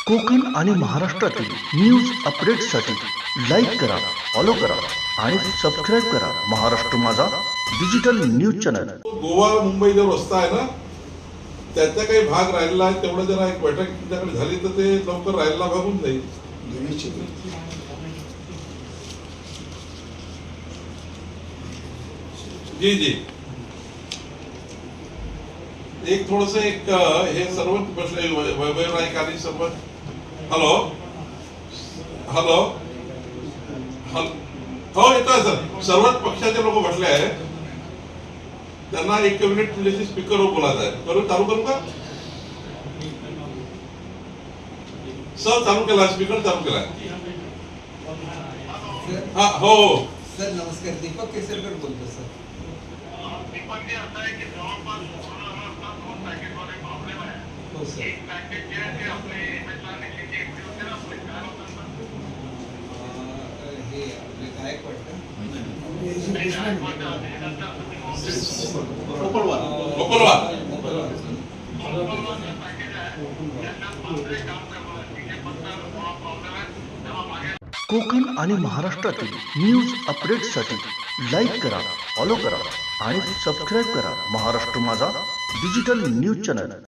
कोकण आणि महाराष्ट्रातील न्यूज अपडेट्ससाठी लाईक करा, फॉलो करा आणि सबस्क्राईब करा महाराष्ट्र माझा digital news channel. Goa Mumbai जो रस्ता आहे ना, त्याचा काही भाग राहिलेला आहे, तेवढं जरा एक बैठक तुमच्याकडे झाली तर ते लवकर राहिलेला भाग होऊन जाईल। जी जी, एक थोडस एक हे सर्व बसले वैभव नाईक आणि सर्व। हॅलो हॅलो हो, येतोय सर। सर्वच पक्षाचे लोक बसले आहेत, त्यांना एक मिनिट तुझ्याशी स्पीकरवर बोलायचं आहे। करू चालू करू का सर? चालू केला, स्पीकर चालू केला। हा हो सर, नमस्कार। दीपक केसरकर बोलतो सर। दीपक जी, असं आहे की जवळपास दोन पॅकेटमध्ये प्रॉब्लेम आहे। हो सर। एक पॅकेट जे आहे ते आपले MSRDC एफडी होते ना, आपले काय होतं सर? हे आपले गायक वाटतं कोकण आणि महाराष्ट्रातील न्यूज अपडेट्ससाठी लाईक करा, फॉलो करा आणि सबस्क्राईब करा महाराष्ट्र माझा डिजिटल न्यूज चॅनल।